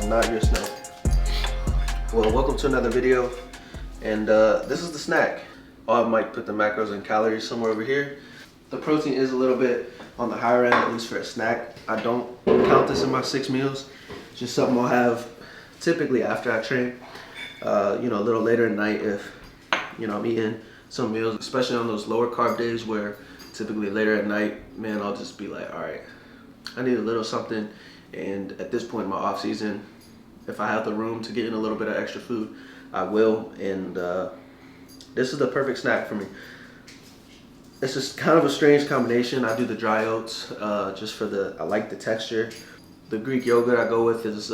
not your snack. Well, welcome to another video, and this is the snack. I might put the macros and calories somewhere over here. The protein is a little bit on the higher end, at least for a snack. I don't count this in my 6 meals. It's just something I'll have typically after I train. You know, a little later at night if, you know, I'm eating some meals, especially on those lower carb days where typically later at night, man, I'll just be like, all right, I need a little something. And at this point in my off season, if I have the room to get in a little bit of extra food, I will. And this is the perfect snack for me. It's just kind of a strange combination. I do the dry oats just for I like the texture. The Greek yogurt I go with is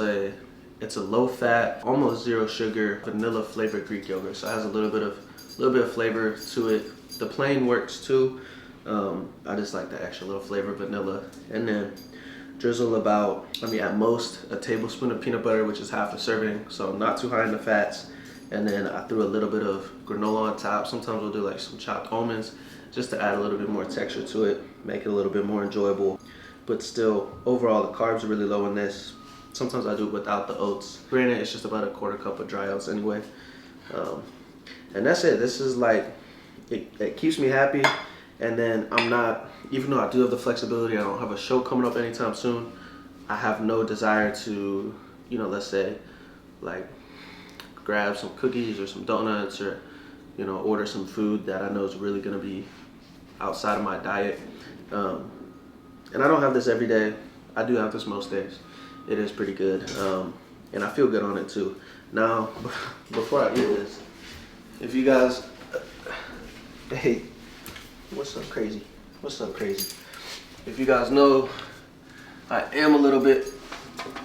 it's a low fat, almost zero sugar, vanilla flavored Greek yogurt. So it has a little bit of flavor to it. The plain works too. I just like the extra little flavor, vanilla. And then drizzle about, at most a tablespoon of peanut butter, which is half a serving, so not too high in the fats. And then I threw a little bit of granola on top. Sometimes we'll do like some chopped almonds just to add a little bit more texture to it, make it a little bit more enjoyable. But still, overall, the carbs are really low in this. Sometimes I do it without the oats. Granted, it's just about a quarter cup of dry oats anyway. And that's it. This is like, it keeps me happy. And then I'm not, even though I do have the flexibility, I don't have a show coming up anytime soon, I have no desire to, you know, let's say, like, grab some cookies or some donuts or, you know, order some food that I know is really going to be outside of my diet. And I don't have this every day. I do have this most days. It is pretty good. And I feel good on it too. Now, before I eat this, if you guys, hey, what's up, crazy? What's up, crazy? If you guys know, I am a little bit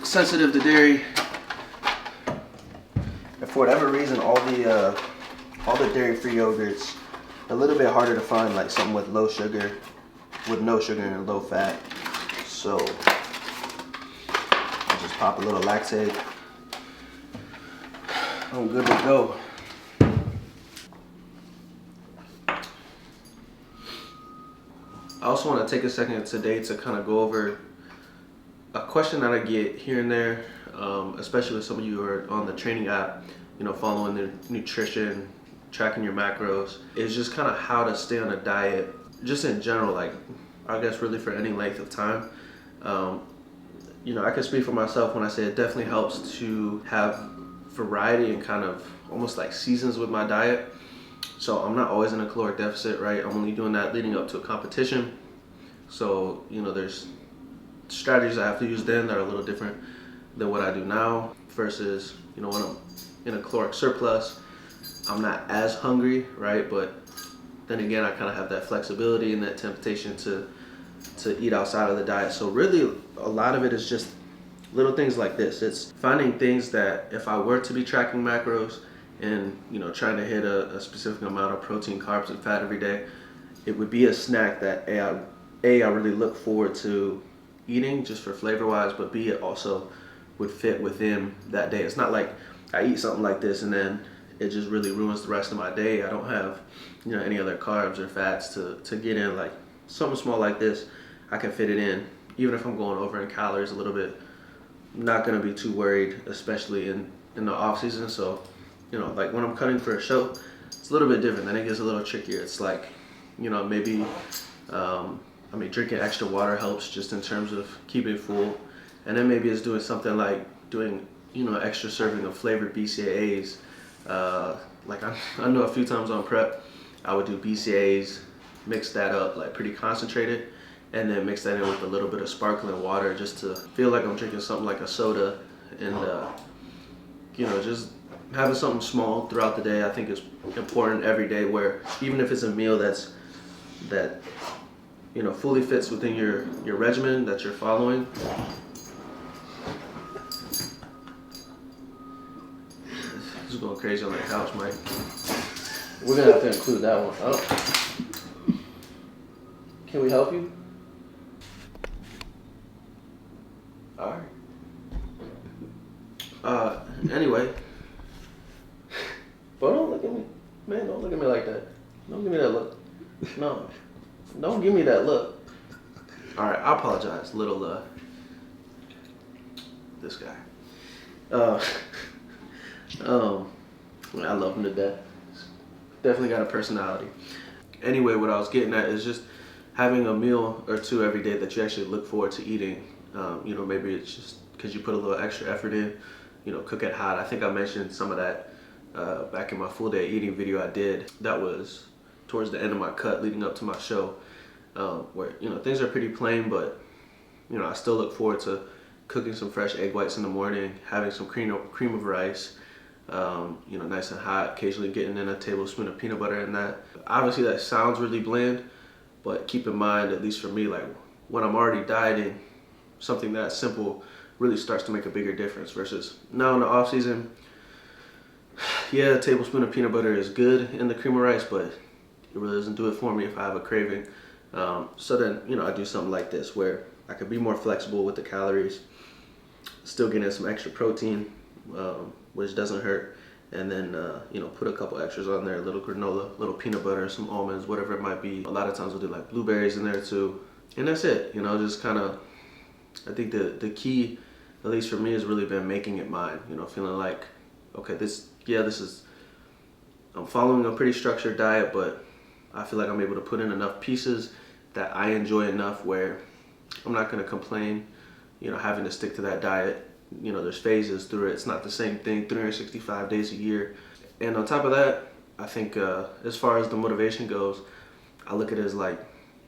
sensitive to dairy. And for whatever reason, all the dairy-free yogurts a little bit harder to find, like something with low sugar, with no sugar and low fat. So I just pop a little lactate. I'm good to go. I also want to take a second today to kind of go over a question that I get here and there, especially with some of you who are on the training app, you know, following the nutrition, tracking your macros, is just kind of how to stay on a diet, just in general, like, I guess really for any length of time. You know, I can speak for myself when I say it definitely helps to have variety and kind of almost like seasons with my diet. So I'm not always in a caloric deficit, right? I'm only doing that leading up to a competition. So, you know, there's strategies I have to use then that are a little different than what I do now versus, you know, when I'm in a caloric surplus, I'm not as hungry, right? But then again, I kind of have that flexibility and that temptation to eat outside of the diet. So really, a lot of it is just little things like this. It's finding things that if I were to be tracking macros and, you know, trying to hit a specific amount of protein, carbs, and fat every day, it would be a snack that I really look forward to eating just for flavor-wise, but B, it also would fit within that day. It's not like I eat something like this and then it just really ruins the rest of my day. I don't have, you know, any other carbs or fats to get in. Like something small like this, I can fit it in, even if I'm going over in calories a little bit. I'm not gonna be too worried, especially in the off season. So, you know, like when I'm cutting for a show, it's a little bit different. Then it gets a little trickier. It's like, you know, maybe, drinking extra water helps just in terms of keeping it full. And then maybe it's doing something like doing, you know, extra serving of flavored BCAAs. Like I know a few times on prep, I would do BCAAs, mix that up like pretty concentrated, and then mix that in with a little bit of sparkling water just to feel like I'm drinking something like a soda. And, you know, just having something small throughout the day I think is important every day, where even if it's a meal that you know fully fits within your regimen that you're following. This is going crazy on the couch, Mike. We're gonna have to include that one. Oh. Can we help you? All right. Anyway. But don't look at me. Man, don't look at me like that. Don't give me that look. No. Don't give me that look. All right, I apologize, little this guy. Uh, I love him to death. Definitely got a personality. Anyway, what I was getting at is just having a meal or two every day that you actually look forward to eating. You know, maybe it's just because you put a little extra effort in, you know, cook it hot. I think I mentioned some of that back in my full day eating video I did. That was towards the end of my cut leading up to my show, where, you know, things are pretty plain, but, you know, I still look forward to cooking some fresh egg whites in the morning, having some cream of rice, you know, nice and hot, occasionally getting in a tablespoon of peanut butter in that. Obviously that sounds really bland, but keep in mind, at least for me, like when I'm already dieting, something that simple really starts to make a bigger difference versus now in the off season. Yeah, a tablespoon of peanut butter is good in the cream of rice, but it really doesn't do it for me if I have a craving. So then, you know, I do something like this where I could be more flexible with the calories, still getting some extra protein, which doesn't hurt, and then you know, put a couple extras on there, a little granola, little peanut butter, some almonds, whatever it might be. A lot of times we'll do like blueberries in there too, and that's it. You know, just kind of, I think the key, at least for me, has really been making it mine. You know, feeling like, okay, this is, I'm following a pretty structured diet, but I feel like I'm able to put in enough pieces that I enjoy enough where I'm not going to complain, you know, having to stick to that diet. You know, there's phases through it. It's not the same thing 365 days a year. And on top of that, I think as far as the motivation goes, I look at it as like,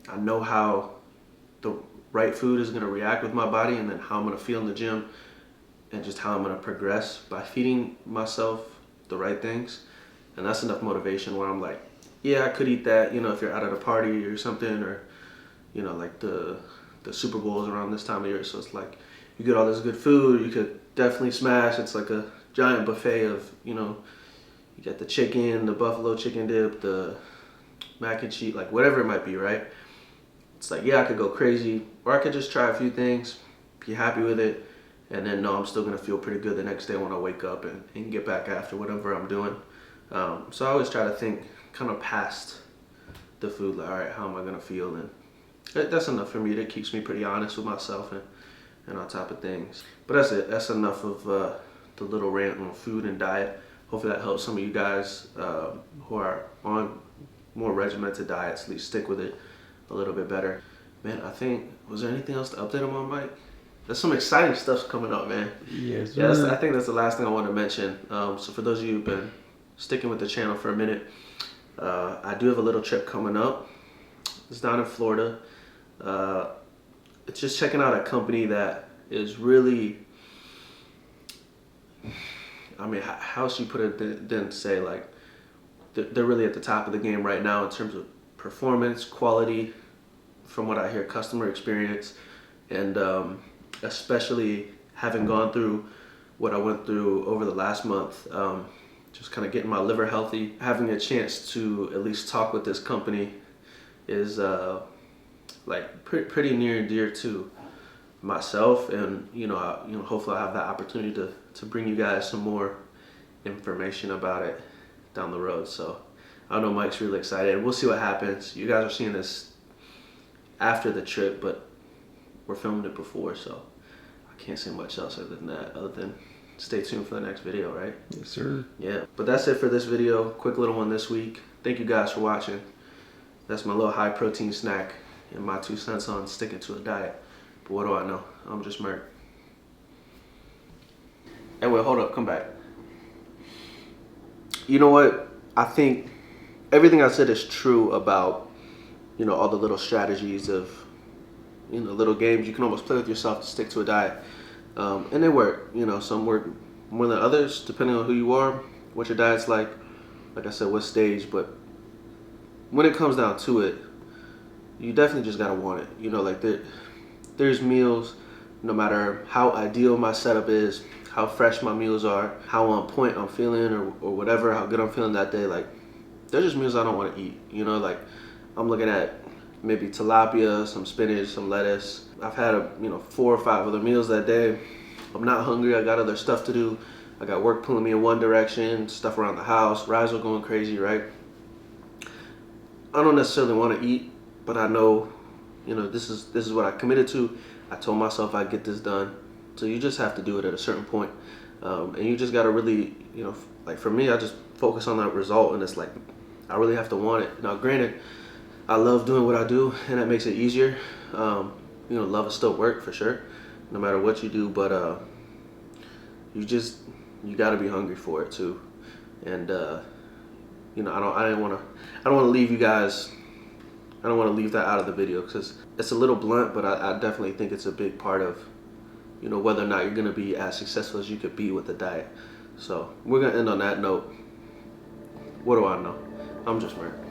I know how the right food is going to react with my body, and then how I'm going to feel in the gym, and just how I'm going to progress by feeding myself the right things. And that's enough motivation where I'm like, yeah, I could eat that, you know, if you're out at a party or something, or, you know, like the Super Bowl's around this time of year. So it's like, you get all this good food, you could definitely smash. It's like a giant buffet of, you know, you got the chicken, the buffalo chicken dip, the mac and cheese, like whatever it might be, right? It's like, yeah, I could go crazy, or I could just try a few things, be happy with it, and then know I'm still gonna feel pretty good the next day when I wake up and get back after whatever I'm doing. So I always try to think kind of past the food, like, all right, how am I gonna feel? And that's enough for me. That keeps me pretty honest with myself and on top of things. But that's it. That's enough of the little rant on food and diet. Hopefully that helps some of you guys who are on more regimented diets, at least stick with it a little bit better. Man, I think, was there anything else to update on my mic? There's some exciting stuff coming up, man. Yes, yeah, I think that's the last thing I want to mention. So for those of you who've been sticking with the channel for a minute, I do have a little trip coming up. It's down in Florida. It's just checking out a company that is really, I mean, how else you put it than say, like, they're really at the top of the game right now in terms of performance, quality, from what I hear, customer experience, and especially having gone through what I went through over the last month, just kind of getting my liver healthy, having a chance to at least talk with this company is like pretty near and dear to myself, and hopefully I have that opportunity to bring you guys some more information about it down the road. So I know Mike's really excited. We'll see what happens. You guys are seeing this after the trip, but we're filming it before, so I can't say much else other than that, other than stay tuned for the next video, right? Yes, sir. Yeah, but that's it for this video. Quick little one this week. Thank you guys for watching. That's my little high protein snack and my 2 cents on sticking to a diet. But what do I know? I'm just Merk. Hey, wait, hold up, come back. You know what? I think everything I said is true about, all the little strategies of, little games you can almost play with yourself to stick to a diet. And they work. Some work more than others, depending on who you are, what your diet's like I said, what stage. But when it comes down to it, you definitely just gotta want it. There's meals, no matter how ideal my setup is, how fresh my meals are, how on point I'm feeling, or whatever, how good I'm feeling that day, there's just meals I don't want to eat. I'm looking at maybe tilapia, some spinach, some lettuce. I've had 4 or 5 other meals that day. I'm not hungry. I got other stuff to do. I got work pulling me in one direction, stuff around the house, Razzle going crazy, right? I don't necessarily want to eat, but I know, this is what I committed to. I told myself I'd get this done. So you just have to do it at a certain point. And you just gotta really, like for me, I just focus on that result, and it's like I really have to want it. Now, granted, I love doing what I do, and that makes it easier. Love is still work for sure, no matter what you do. But you got to be hungry for it too. And I don't want to leave you guys. I don't want to leave that out of the video because it's a little blunt, but I definitely think it's a big part of whether or not you're gonna be as successful as you could be with the diet. So we're gonna end on that note. What do I know? I'm just Mert.